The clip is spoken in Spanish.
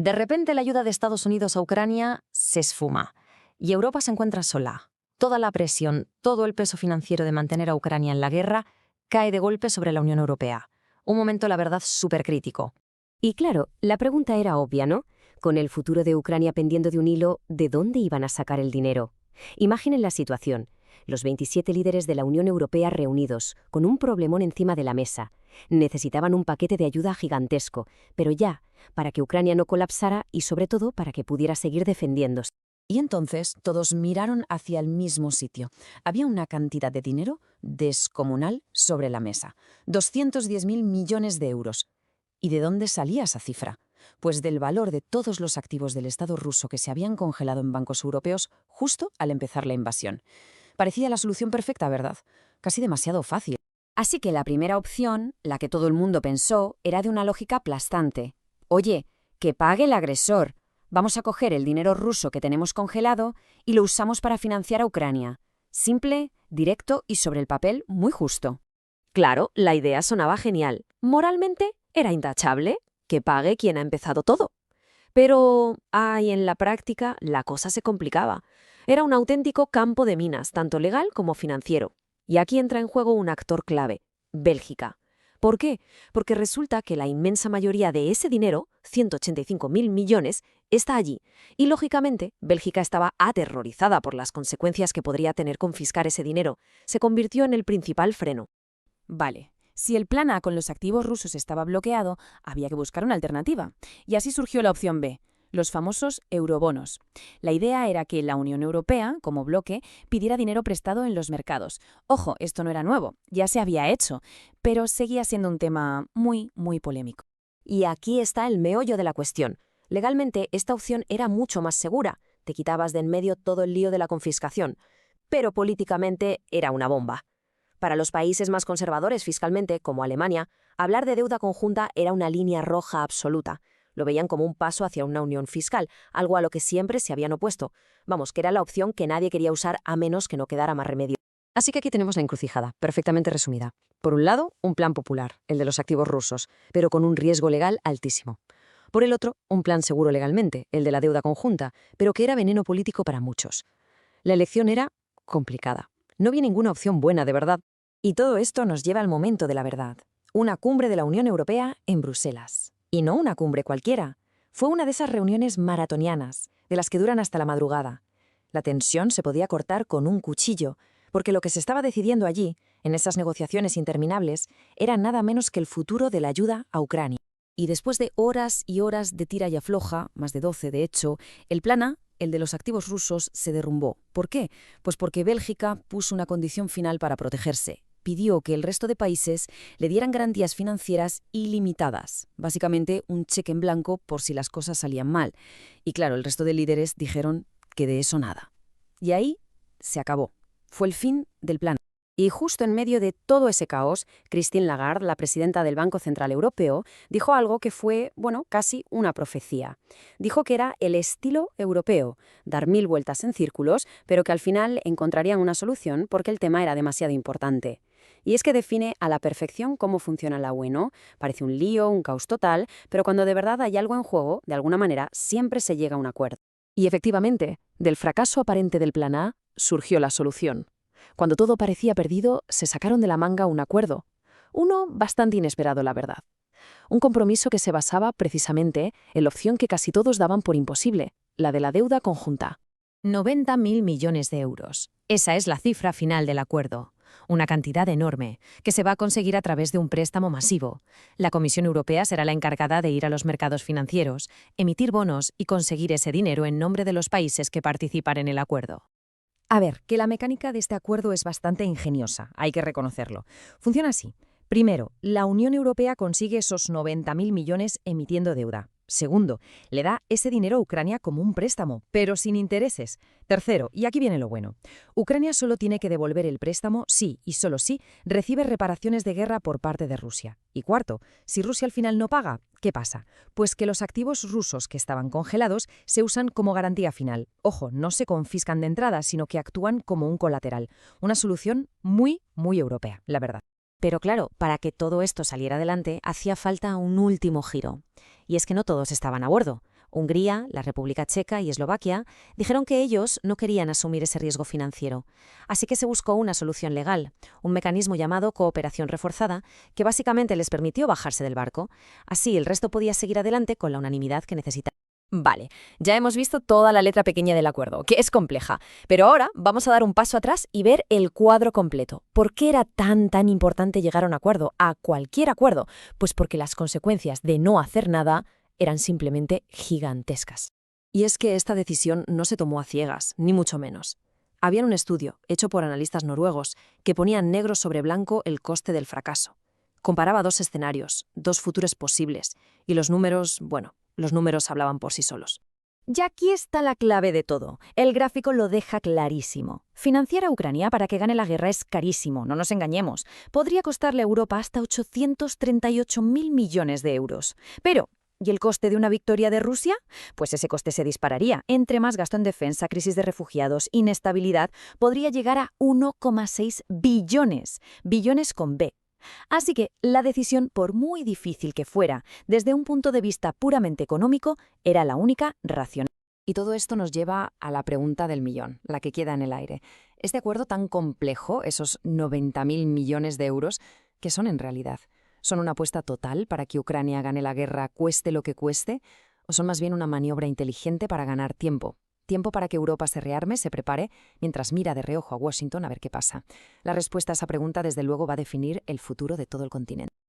De repente la ayuda de Estados Unidos a Ucrania se esfuma y Europa se encuentra sola. Toda la presión, todo el peso financiero de mantener a Ucrania en la guerra cae de golpe sobre la Unión Europea. Un momento, la verdad, súper crítico. Y claro, la pregunta era obvia, ¿no? Con el futuro de Ucrania pendiendo de un hilo, ¿de dónde iban a sacar el dinero? Imaginen la situación. Los 27 líderes de la Unión Europea reunidos, con un problemón encima de la mesa. Necesitaban un paquete de ayuda gigantesco, pero ya, para que Ucrania no colapsara y sobre todo para que pudiera seguir defendiéndose. Y entonces todos miraron hacia el mismo sitio. Había una cantidad de dinero descomunal sobre la mesa. 210.000 millones de euros. ¿Y de dónde salía esa cifra? Pues del valor de todos los activos del Estado ruso que se habían congelado en bancos europeos justo al empezar la invasión. Parecía la solución perfecta, ¿verdad? Casi demasiado fácil. Así que la primera opción, la que todo el mundo pensó, era de una lógica aplastante. Oye, que pague el agresor. Vamos a coger el dinero ruso que tenemos congelado y lo usamos para financiar a Ucrania. Simple, directo y sobre el papel muy justo. Claro, la idea sonaba genial. Moralmente era intachable. Que pague quien ha empezado todo. Pero, en la práctica, la cosa se complicaba. Era un auténtico campo de minas, tanto legal como financiero. Y aquí entra en juego un actor clave, Bélgica. ¿Por qué? Porque resulta que la inmensa mayoría de ese dinero, 185.000 millones, está allí. Y, lógicamente, Bélgica estaba aterrorizada por las consecuencias que podría tener confiscar ese dinero. Se convirtió en el principal freno. Vale. Si el plan A con los activos rusos estaba bloqueado, había que buscar una alternativa. Y así surgió la opción B, los famosos eurobonos. La idea era que la Unión Europea, como bloque, pidiera dinero prestado en los mercados. Ojo, esto no era nuevo, ya se había hecho, pero seguía siendo un tema muy, muy polémico. Y aquí está el meollo de la cuestión. Legalmente, esta opción era mucho más segura. Te quitabas de en medio todo el lío de la confiscación. Pero políticamente era una bomba. Para los países más conservadores fiscalmente, como Alemania, hablar de deuda conjunta era una línea roja absoluta. Lo veían como un paso hacia una unión fiscal, algo a lo que siempre se habían opuesto. Vamos, que era la opción que nadie quería usar a menos que no quedara más remedio. Así que aquí tenemos la encrucijada, perfectamente resumida. Por un lado, un plan popular, el de los activos rusos, pero con un riesgo legal altísimo. Por el otro, un plan seguro legalmente, el de la deuda conjunta, pero que era veneno político para muchos. La elección era complicada. No vi ninguna opción buena, de verdad. Y todo esto nos lleva al momento de la verdad. Una cumbre de la Unión Europea en Bruselas. Y no una cumbre cualquiera. Fue una de esas reuniones maratonianas, de las que duran hasta la madrugada. La tensión se podía cortar con un cuchillo, porque lo que se estaba decidiendo allí, en esas negociaciones interminables, era nada menos que el futuro de la ayuda a Ucrania. Y después de horas y horas de tira y afloja, más de 12 de hecho, el plan A, el de los activos rusos, se derrumbó. ¿Por qué? Pues porque Bélgica puso una condición final para protegerse. Pidió que el resto de países le dieran garantías financieras ilimitadas, básicamente un cheque en blanco por si las cosas salían mal. Y claro, el resto de líderes dijeron que de eso nada. Y ahí se acabó. Fue el fin del plan. Y justo en medio de todo ese caos, Christine Lagarde, la presidenta del Banco Central Europeo, dijo algo que fue, casi una profecía. Dijo que era el estilo europeo, dar 1000 vueltas en círculos, pero que al final encontrarían una solución porque el tema era demasiado importante. Y es que define a la perfección cómo funciona la UE, ¿no? Parece un lío, un caos total, pero cuando de verdad hay algo en juego, de alguna manera, siempre se llega a un acuerdo. Y efectivamente, del fracaso aparente del plan A surgió la solución. Cuando todo parecía perdido, se sacaron de la manga un acuerdo. Uno bastante inesperado, la verdad. Un compromiso que se basaba precisamente en la opción que casi todos daban por imposible, la de la deuda conjunta. 90.000 millones de euros. Esa es la cifra final del acuerdo. Una cantidad enorme, que se va a conseguir a través de un préstamo masivo. La Comisión Europea será la encargada de ir a los mercados financieros, emitir bonos y conseguir ese dinero en nombre de los países que participan en el acuerdo. A ver, que la mecánica de este acuerdo es bastante ingeniosa, hay que reconocerlo. Funciona así. Primero, la Unión Europea consigue esos 90.000 millones emitiendo deuda. Segundo, le da ese dinero a Ucrania como un préstamo, pero sin intereses. Tercero, y aquí viene lo bueno, Ucrania solo tiene que devolver el préstamo si, y solo si, recibe reparaciones de guerra por parte de Rusia. Y cuarto, si Rusia al final no paga, ¿qué pasa? Pues que los activos rusos que estaban congelados se usan como garantía final. Ojo, no se confiscan de entrada, sino que actúan como un colateral. Una solución muy, muy europea, la verdad. Pero claro, para que todo esto saliera adelante, hacía falta un último giro. Y es que no todos estaban a bordo. Hungría, la República Checa y Eslovaquia dijeron que ellos no querían asumir ese riesgo financiero. Así que se buscó una solución legal, un mecanismo llamado cooperación reforzada, que básicamente les permitió bajarse del barco. Así el resto podía seguir adelante con la unanimidad que necesitaba. Vale, ya hemos visto toda la letra pequeña del acuerdo, que es compleja, pero ahora vamos a dar un paso atrás y ver el cuadro completo. ¿Por qué era tan importante llegar a un acuerdo, a cualquier acuerdo? Pues porque las consecuencias de no hacer nada eran simplemente gigantescas. Y es que esta decisión no se tomó a ciegas, ni mucho menos. Había un estudio, hecho por analistas noruegos, que ponía negro sobre blanco el coste del fracaso. Comparaba dos escenarios, dos futuros posibles, y los números, bueno, los números hablaban por sí solos. Y aquí está la clave de todo. El gráfico lo deja clarísimo. Financiar a Ucrania para que gane la guerra es carísimo, no nos engañemos. Podría costarle a Europa hasta 838.000 millones de euros. Pero ¿y el coste de una victoria de Rusia? Pues ese coste se dispararía. Entre más gasto en defensa, crisis de refugiados, inestabilidad, podría llegar a 1,6 billones. Billones con B. Así que la decisión, por muy difícil que fuera, desde un punto de vista puramente económico, era la única racional. Y todo esto nos lleva a la pregunta del millón, la que queda en el aire. ¿Este acuerdo tan complejo, esos 90.000 millones de euros, qué son en realidad? ¿Son una apuesta total para que Ucrania gane la guerra cueste lo que cueste? ¿O son más bien una maniobra inteligente para ganar tiempo? Tiempo para que Europa se rearme, se prepare, mientras mira de reojo a Washington a ver qué pasa. La respuesta a esa pregunta, desde luego, va a definir el futuro de todo el continente.